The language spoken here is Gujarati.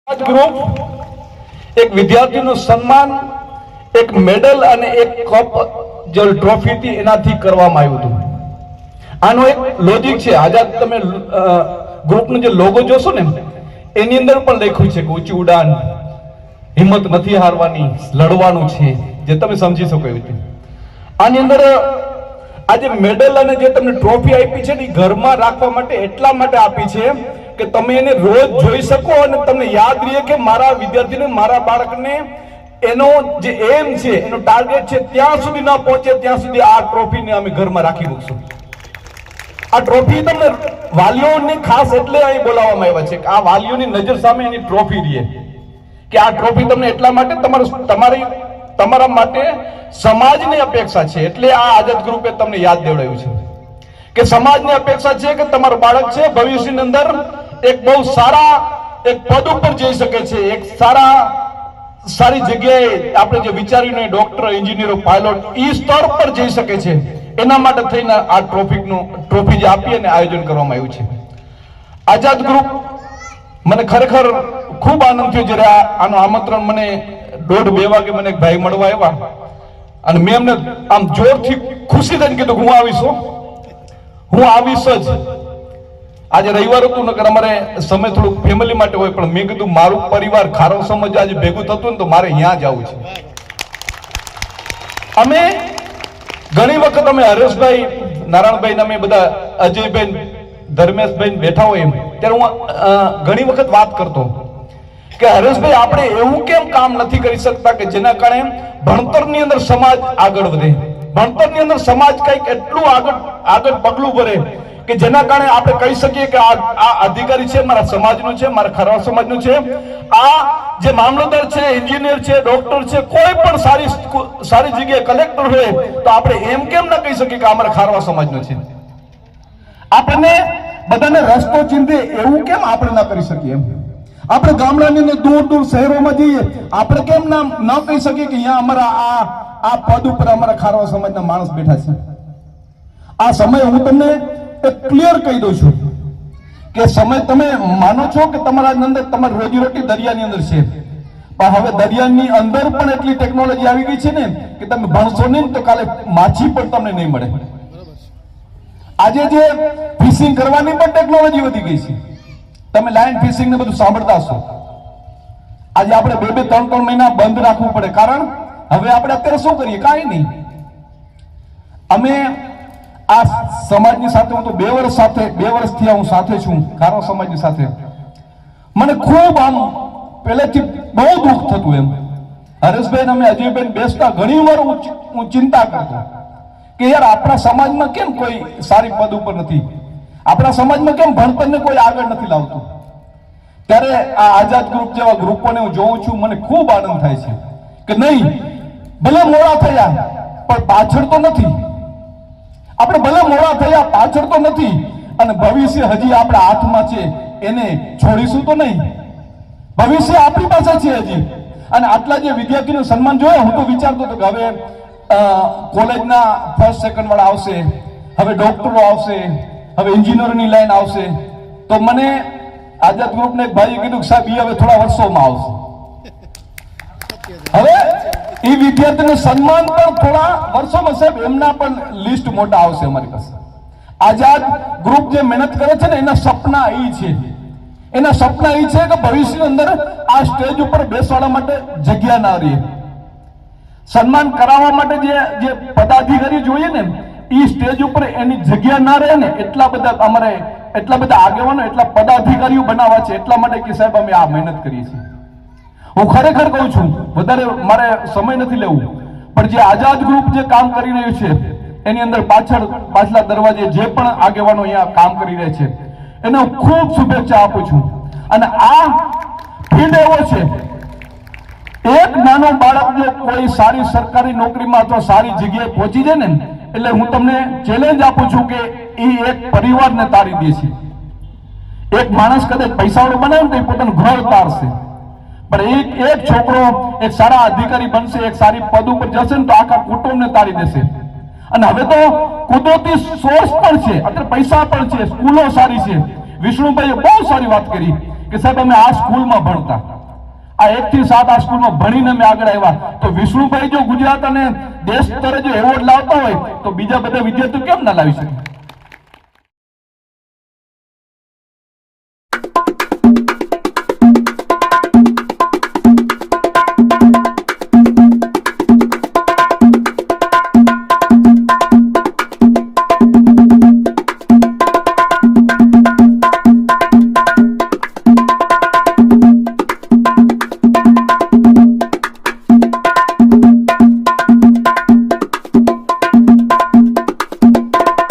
ગ્રુપ એક વિદ્યાર્થીનું સન્માન એક મેડલ અને એક કપ જે ટ્રોફી હતી એનાથી કરવામાં આવ્યું હતું. આનો એક લોજિક છે. આઝાદ તમે ગ્રુપનો જે લોગો જોશો ને એની અંદર પણ લખ્યું છે કે ઊંચી ઉડાન, હિંમત નથી હારવાની, લડવાનું છે, જે તમે સમજી શકો એવી રીતે. આની અંદર આજે મેડલ અને જે તમને ટ્રોફી આપી છે ને એ ઘરમાં રાખવા માટે એટલા માટે આપી છે કે તમે એને રોજ જોઈ શકો અને તમને યાદ રહે કે મારા વિદ્યાર્થીને, મારા બાળકને એનો જે એમ છે, એનો ટાર્ગેટ છે, ત્યાં સુધી ન પહોંચે ત્યાં સુધી આ ટ્રોફીને અમે ઘરમાં રાખી મૂકશું. આ ટ્રોફી તમને વાલીઓને ખાસ એટલે અહીં બોલાવવામાં આવ્યા છે કે આ વાલીઓની નજર સામે એની ટ્રોફી રહે કે આ ટ્રોફી તમને એટલા માટે તમારા માટે સમાજની અપેક્ષા છે. એટલે આ આઝાદ ગ્રુપે તમને યાદ દેવડાવ્યું છે કે સમાજની અપેક્ષા છે કે તમારું બાળક છે ભવિષ્યની અંદર એક બહુ સારા એક પદ ઉપર જઈ શકે છે, એક સારી જગ્યાએ આપણે જે વિચાર્યું નહીં ડોક્ટર, એન્જિનિયરો, પાયલોટ એ સ્તર પર જઈ શકે છે. એના માટે થઈને આ ટ્રોફી જે આપી અને આયોજન કરવામાં આવ્યું છે. આઝાદ ગ્રુપ મને ખરેખર ખૂબ આનંદ થયો જ્યારે આનું આમંત્રણ મને 1:30-2 વાગે મને એક ભાઈ મળવા આવ્યા અને મેં એમને આમ જોરથી ખુશી થઈને કીધું હું આવીશ જ. આજે રવિવાર હતું નકર અમારે સમય થોડુંક ફેમિલી માટે હોય, પણ મેં કીધું મારું પરિવાર ખારો સમજ આજે ભેગું થતું ને તો મારે અહીંયા જવું છે. અમે ઘણી વખત અમે હરેશભાઈ, નારાયણભાઈ, અમે બધા અજયભાઈ, ધર્મેશભાઈ બેઠા હોય એમ ત્યારે હું ઘણી વખત વાત કરતો કે હરેશભાઈ આપણે એવું કેમ કામ નથી કરી શકતા કે જેના કારણે ભણતરની અંદર સમાજ આગળ વધે, ભણતરની અંદર સમાજ કંઈક એટલું આગળ પગલું ભરે કે જેના કારણે આપણે કહી શકીએ કે આ અધિકારી છે મારા સમાજનો છે, મારા ખરવા સમાજનો છે, આ જે મામલતદાર છે, એન્જિનિયર છે, ડોક્ટર છે, કોઈ પણ સારી જગ્યાએ કલેક્ટર હોય તો આપણે એમ કેમ ના કહી શકીએ કે અમારા ખારવા સમાજનો છે. આપણને બધાને રસ્તો ચીંધે એવું કેમ આપણે ના કરી શકીએ? એમ આપણે ગામડાની અંદર દૂર શહેરોમાં જઈએ આપણે કેમ ન કહી શકીએ કે અહીંયા અમારા આ પદ ઉપર અમારા ખારવા સમાજના માણસ બેઠા છે? આ સમય હું તમને ક્લિયર કહી દઉં છું કે સમય તમે માનો છો કે તમારા અંદર તમારી રોજીરોટી દરિયાની અંદર છે, પણ હવે દરિયાની અંદર પણ એટલી ટેકનોલોજી આવી ગઈ છે ને કે તમે ભણશો નહીં તો કાલે માછી પણ તમને નહીં મળે. આજે જે ફિશિંગ કરવાની પણ ટેકનોલોજી વધી ગઈ છે. તમે લાઈન ફિશિંગ ને બધું સાંભળતા હશો. આજે આપણે 2-3 મહિના બંધ રાખવું પડે, કારણ હવે આપણે અત્યારે શું કરીએ? કાંઈ નહીં. અમે આ સમાજની સાથે, હું તો 2 વર્ષથી હું સાથે છું ખારવા સમાજની સાથે. મને ખૂબ આમ પહેલેથી બહુ દુઃખ થતું એમ. હરેશભાઈ અમે અજયભાઈ બેસતા ઘણી વાર હું ચિંતા કરતો કે યાર આપણા સમાજમાં કેમ કોઈ સારી પદ ઉપર નથી, આપણા સમાજમાં કેમ ભણતરને કોઈ આગળ નથી લાવતું. ત્યારે આ આઝાદ ગ્રુપ જેવા ગ્રુપોને હું જોઉં છું, મને ખૂબ આનંદ થાય છે કે નહીં, ભલે મોડા થયા પણ પાછળ તો નથી. આપણે ભલે મોડા થયા પાછળ તો નથી, અને ભવિષ્ય હજી આપણા હાથમાં છે, એને છોડીશું તો નહીં. ભવિષ્ય આપણી પાસે છે હજી. અને આટલા જે વિદ્યાર્થીનું સન્માન જોયા, હું તો વિચારતો હતો કે હવે કોલેજના 1st, 2nd વાળા આવશે, હવે ડોક્ટરો આવશે, હવે એન્જિનિયરની લાઈન આવશે. તો મને આઝાદ ગ્રુપને એક ભાઈએ કીધું કે સાહેબ હવે થોડા વર્ષોમાં આવશે. હવે એ વિદ્યાર્થીનું સન્માન પણ થોડા વર્ષોમાં સાહેબ એમના પણ લિસ્ટ મોટા આવશે અમારી પાસે. આઝાદ ગ્રુપ જે મહેનત કરે છે ને એના સપના એ છે, એના સપના એ છે કે ભવિષ્યની અંદર આ સ્ટેજ ઉપર બેસવાના માટે જગ્યા ના રહે. સન્માન કરાવવા માટે જે પદાધિકારી જોઈએ ને એ સ્ટેજ ઉપર એની જગ્યા ના રહે ને, એટલા બધા આગેવાનો, એટલા પદાધિકારીઓ બનાવવા છે. એટલા માટે કે સાહેબ અમે આ મહેનત કરીએ છીએ. હું ખરેખર કહું છું, વધારે મારે સમય નથી લેવું, પણ જે આઝાદ ગ્રુપ જે કામ કરી રહ્યું છે એની અંદર પાછલા દરવાજે જે પણ આગેવાનો અહીંયા કામ કરી રહ્યા છે એને હું ખૂબ શુભેચ્છા આપું છું. અને આ ફીલ્ડ એવો છે, એક નાનો બાળક જો કોઈ સારી સરકારી નોકરીમાં અથવા સારી જગ્યાએ પહોંચી જાય ને, એટલે હું તમને ચેલેન્જ આપું છું કે એ એક પરિવારને તારી દે છે. એક માણસ કદાચ પૈસાવાળો બનાવે ને તો એ પોતાનું ઘર તારશે, પણ એક છોકરો એક સારા અધિકારી બનશે, એક સારી પદ ઉપર જશે ને તો આખા કુટુંબને તારી દેશે. અને હવે તો કુદરતી સોર્સ પણ છે, અત્યારે પૈસા પણ છે, સ્કૂલો સારી છે. વિષ્ણુભાઈએ બહુ સારી વાત કરી કે સાહેબ અમે આ સ્કૂલમાં ભણતા, આ 1 થી 7 આ સ્કૂલમાં ભણીને અમે આગળ આવ્યા. તો વિષ્ણુભાઈ જો ગુજરાત અને દેશ સ્તરે જો એવોર્ડ લાવતા હોય તો બીજા બધા વિદ્યાર્થીઓ કેમ ના લાવી શકે?